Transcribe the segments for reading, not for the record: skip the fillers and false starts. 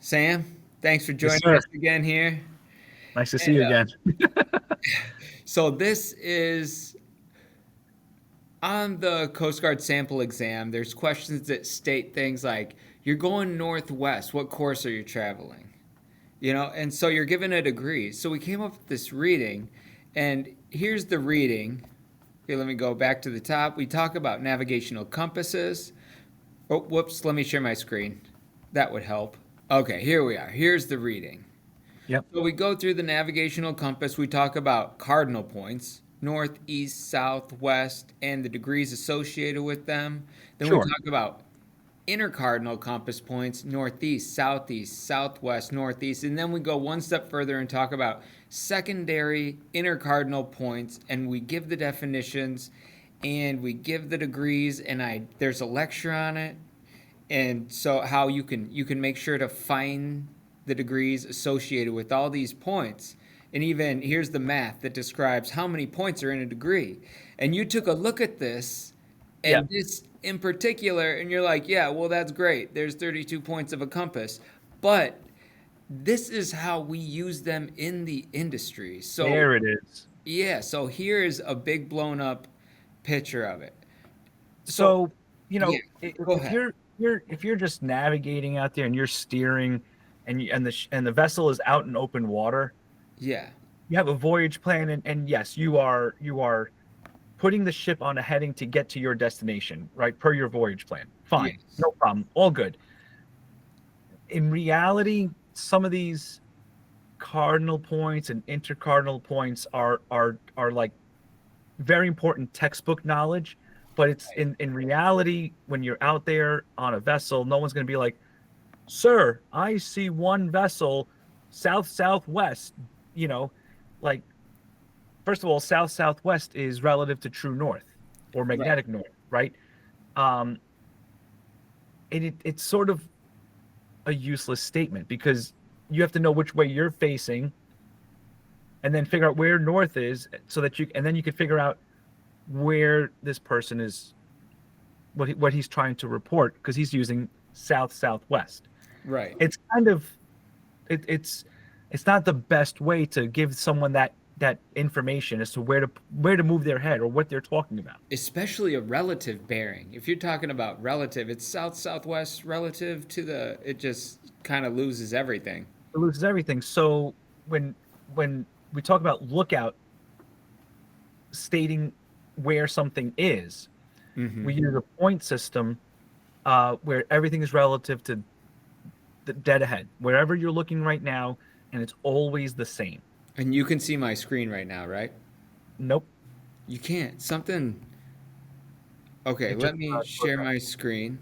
Sam, thanks for Yes, joining sir. us again here. Nice to see And you again. so this is on the Coast Guard sample exam. There's questions that state things like, "You're going northwest. What course are you traveling?" And so you're given a degree. So we came up with this reading, and here's the reading. Here, let me go back to the top. We talk about navigational compasses. Oh, whoops, let me share my screen. That would help. Okay, here we are. Here's the reading. Yep, So we go through the navigational compass. We talk about cardinal points, north, east, south, west, and the degrees associated with them. Then we sure. talk about intercardinal compass points, northeast, southeast, southwest, northeast. And then we go one step further and talk about secondary intercardinal points, and we give the definitions and we give the degrees, and there's a lecture on it, and so how you can make sure to find the degrees associated with all these points. And even here's the math that describes how many points are in a degree. And you took a look at this, Yep. and this in particular, and you're like, yeah, well, that's great, there's 32 points of a compass, but this is how we use them in the industry. So There it is. yeah, so here is a big blown up picture of it. So So, yeah, go if ahead. you're just navigating out there and you're steering and the vessel is out in open water, Yeah. you have a voyage plan and yes, you are putting the ship on a heading to get to your destination, right? Per your voyage plan. Fine. Yes. No problem. All good. In reality, some of these cardinal points and intercardinal points are like very important textbook knowledge, but it's in reality when you're out there on a vessel, no one's going to be like, "Sir, I see one vessel south southwest." You know, like first of all, south southwest is relative to true north or Right. magnetic north, right? Um, and it's sort of a useless statement because you have to know which way you're facing and then figure out where north is so that you and then you can figure out where this person is what he's trying to report because he's using south southwest. Right. It's kind of it's not the best way to give someone that information as to where to move their head or what they're talking about. Especially a relative bearing. If you're talking about relative, it's south southwest relative to it just kind of loses everything. It loses everything. So when we talk about lookout stating where something is, Mm-hmm. we use a point system where everything is relative to the dead ahead, wherever you're looking right now, and it's always the same. And you can see my screen right now, right? Nope. You can't. Something. Okay, It just let me goes share up. my screen.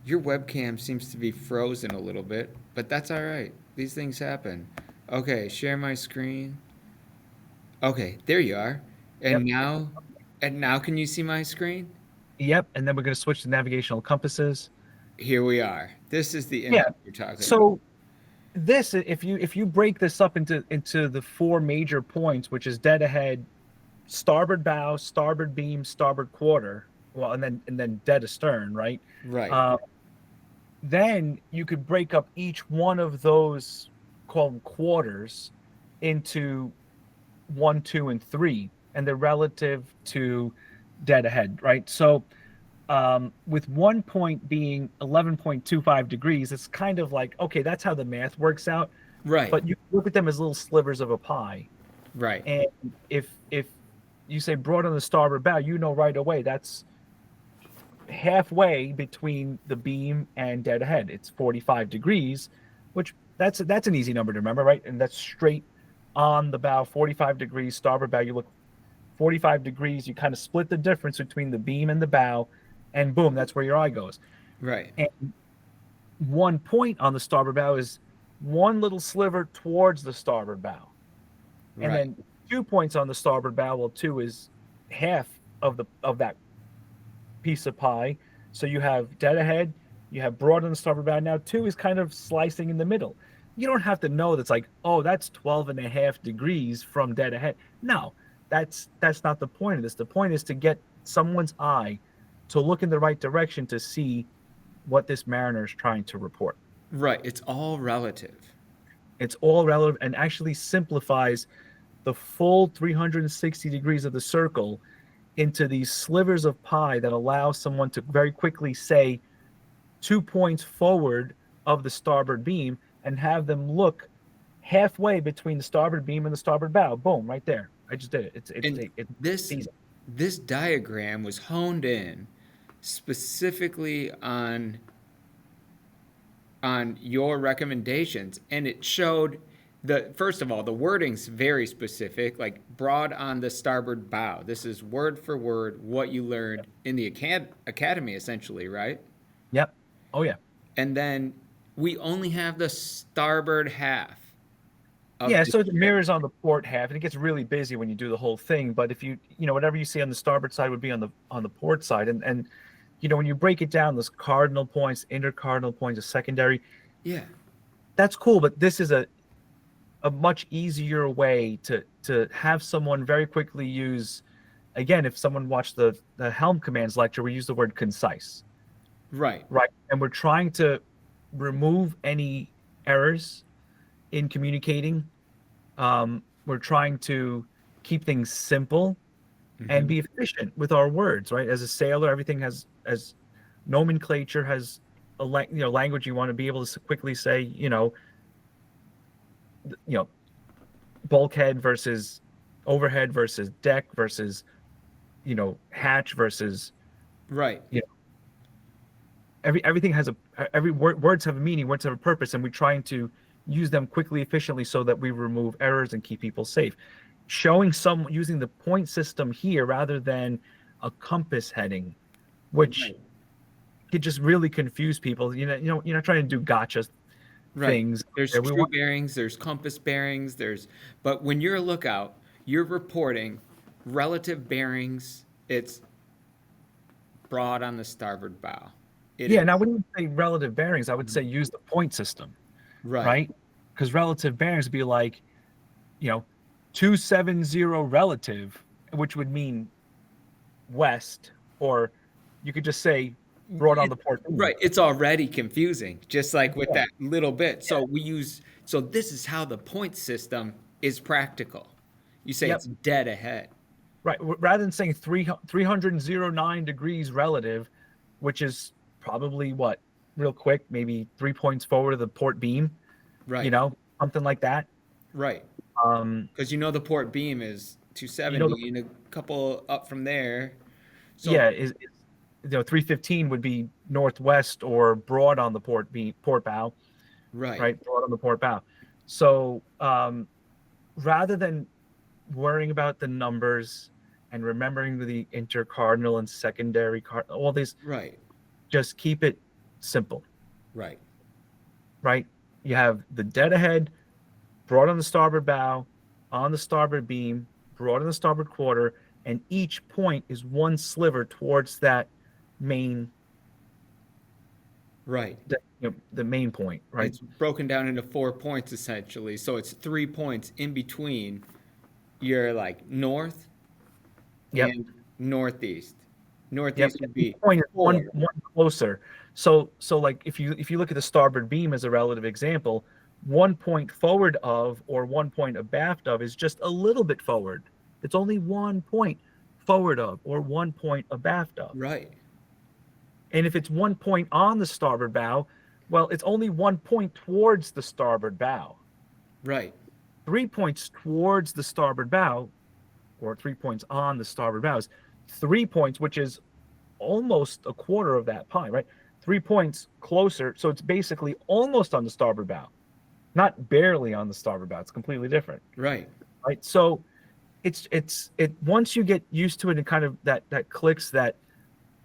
Your webcam seems to be frozen a little bit, but that's all right. These things happen. Okay, share my screen. Okay, there you are. And Yep. now, and now can you see my screen? Yep. And then we're going to switch to navigational compasses. Here we are. This is the Yeah. image you're talking about. So this, if you break this up into the four major points, which is dead ahead, starboard bow, starboard beam, starboard quarter, well, and then dead astern, right? Right. Uh, then you could break up each one of those call them quarters into one, two, and three, and they're relative to dead ahead, right? So with 1 point being 11.25 degrees, it's kind of like, okay, that's how the math works out. Right. But you look at them as little slivers of a pie. Right. And if you say broad on the starboard bow, you know right away that's halfway between the beam and dead ahead. It's 45 degrees, which that's an easy number to remember, right? And that's straight on the bow, 45 degrees, starboard bow. You look 45 degrees, you kind of split the difference between the beam and the bow, and boom, that's where your eye goes. Right. And 1 point on the starboard bow is one little sliver towards the starboard bow. And Right. then 2 points on the starboard bow, well, two is half of that piece of pie. So you have dead ahead, you have broad on the starboard bow. Now two is kind of slicing in the middle. You don't have to know that's like, oh, that's 12 and a half degrees from dead ahead. No, that's not the point of this. The point is to get someone's eye to look in the right direction to see what this mariner is trying to report. Right. It's all relative. It's all relative and actually simplifies the full 360 degrees of the circle into these slivers of pie that allow someone to very quickly say 2 points forward of the starboard beam and have them look halfway between the starboard beam and the starboard bow. Boom, right there. I just did it. And It's this easy. this diagram was honed in specifically on your recommendations, and it showed the first of all, the wording's very specific, like broad on the starboard bow. This is word for word what you learned in the academy, essentially, right? Yep. Oh yeah. And then we only have the starboard half of Yeah, the so it ship. mirrors on the port half, and it gets really busy when you do the whole thing. But if whatever you see on the starboard side would be on the port side, and when you break it down, those cardinal points, intercardinal points, a secondary, Yeah. that's cool. But this is a much easier way to have someone very quickly use. Again, if someone watched the Helm Commands lecture, we use the word concise, Right. right? And we're trying to remove any errors in communicating. We're trying to keep things simple and Hmm. be efficient with our words, right? As a sailor, everything has as nomenclature has language you want to be able to quickly say, you know, bulkhead versus overhead versus deck versus hatch versus Right. you know everything has every words have a meaning, words have a purpose, and we're trying to use them quickly, efficiently, so that we remove errors and keep people safe. Showing some using the point system here rather than a compass heading, which Right. could just really confuse people. You're not trying to do gotcha Right. things. There's We true want, bearings, there's compass bearings, but when you're a lookout, you're reporting relative bearings. It's broad on the starboard bow. It yeah. Now, is. when you say relative bearings, I would say Mhm. use the point system, Right. right? Because relative bearings would be like, you know, 270 relative, which would mean west, or you could just say broad on It, the port beam. right. It's already confusing, just like with Yeah, that little bit. yeah, So this is how the point system is practical. You say yep, it's dead ahead. right. Rather than saying 309 degrees relative, which is probably what, real quick, maybe 3 points forward of the port beam, Right. something like that. Right. Um, Because the port beam is the 270 and a couple up from there. So, yeah, 315 would be northwest or broad on the port bow, right. right? Broad on the port bow. So rather than worrying about the numbers and remembering the intercardinal and secondary all these, Right. just keep it simple, Right. right? You have the dead ahead, broad on the starboard bow, on the starboard beam, broad on the starboard quarter, and each point is one sliver towards that main, Right. the main point, right? It's broken down into 4 points essentially. So it's 3 points in between your like north Yep. and northeast. Yep. Northeast And would each be point is one four. one closer. So like if you look at the starboard beam as a relative example, 1 point forward of or 1 point abaft of is just a little bit forward. It's only 1 point forward of or 1 point abaft of. Right. And if it's 1 point on the starboard bow, well, it's only 1 point towards the starboard bow. Right. 3 points towards the starboard bow, or 3 points on the starboard bow is 3 points, which is almost a quarter of that pie, right? 3 points closer. So it's basically almost on the starboard bow, not barely on the starboard bow. It's completely different, Right. right? So it once you get used to it and kind of that clicks that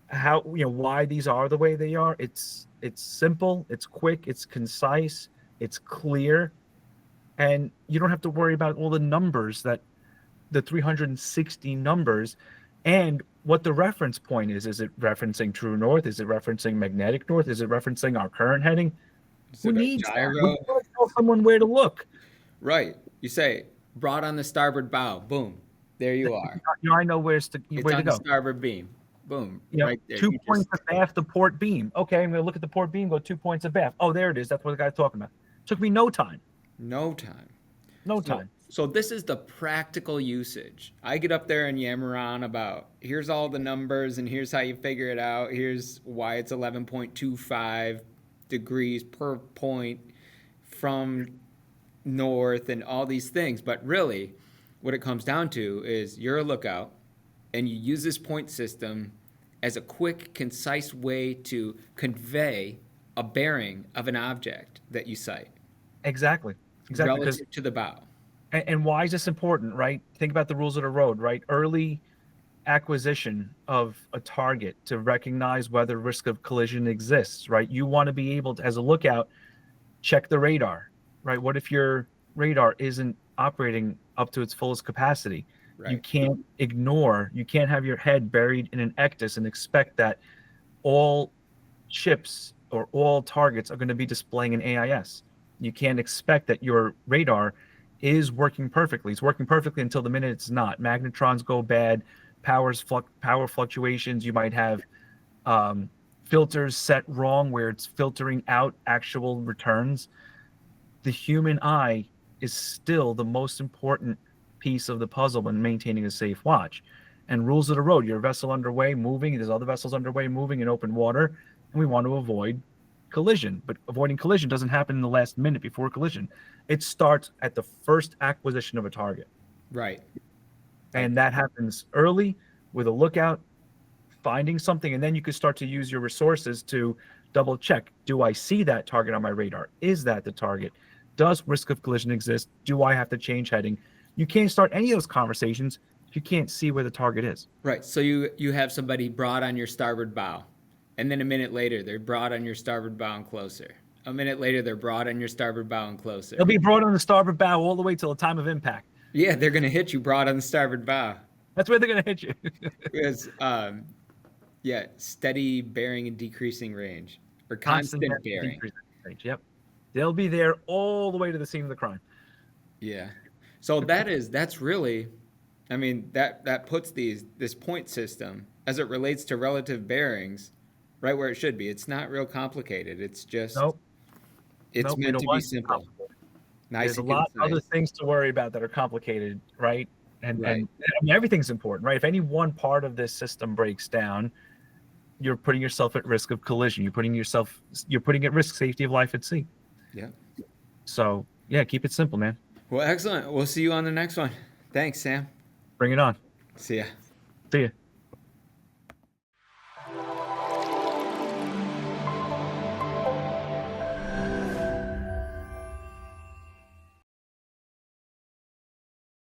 how why these are the way they are. It's simple, it's quick, it's concise, it's clear, and you don't have to worry about all the numbers that the 360 numbers and what the reference point is. Is it referencing true north? Is it referencing magnetic north? Is it referencing our current heading? Is Who it a needs that? We gyro? want to tell someone where to look. Right. You say broad on the starboard bow. Boom. There you are. I know It's where to on the go. starboard beam. Boom, You know, right there. 2 points abaft the port beam. Okay, I'm going to look at the port beam, go 2 points abaft. Oh, there it is. That's what the guy's talking about. Took me no time. No time. No So, time. so this is the practical usage. I get up there and yammer on about here's all the numbers and here's how you figure it out. Here's why it's 11.25 degrees per point from north and all these things. But really, what it comes down to is you're a lookout and you use this point system as a quick, concise way to convey a bearing of an object that you cite Exactly. Exactly. Because relative to the bow. and why is this important, right? Think about the rules of the road, right? Early acquisition of a target to recognize whether risk of collision exists, right? You want to be able to, as a lookout, check the radar, right? What if your radar isn't operating up to its fullest capacity? You Right. you can't have your head buried in an ectus and expect that all ships or all targets are going to be displaying an AIS. You can't expect that your radar is working perfectly. It's working perfectly until the minute it's not. Magnetrons go bad, power fluctuations. You might have filters set wrong where it's filtering out actual returns. The human eye is still the most important piece of the puzzle when maintaining a safe watch. And rules of the road, your vessel underway, moving, there's other vessels underway, moving in open water, and we want to avoid collision. But avoiding collision doesn't happen in the last minute before collision. It starts at the first acquisition of a target. Right. And that happens early with a lookout, finding something, and then you could start to use your resources to double check. Do I see that target on my radar? Is that the target? Does risk of collision exist? Do I have to change heading? You can't start any of those conversations if you can't see where the target is. Right. So you have somebody broad on your starboard bow, and then a minute later they're broad on your starboard bow and closer. A minute later they're broad on your starboard bow and closer. They'll be brought on the starboard bow all the way till the time of impact. Yeah, they're gonna hit you broad on the starboard bow. That's where they're going to hit you. Because yeah, steady bearing and decreasing range, or constant bearing. Decreasing range. Yep. They'll be there all the way to the scene of the crime. Yeah. So that's really, I mean, that puts this point system as it relates to relative bearings right where it should be. It's not real complicated. It's just it's Nope, we meant don't to be want simple. Nice There's a and lot of concise. other things to worry about that are complicated, right? And Right. and I mean, everything's important, right? If any one part of this system breaks down, you're putting yourself at risk of collision. You're putting at risk safety of life at sea. Yeah. So yeah, keep it simple, man. Well, excellent. We'll see you on the next one. Thanks, Sam. Bring it on. See ya. See ya.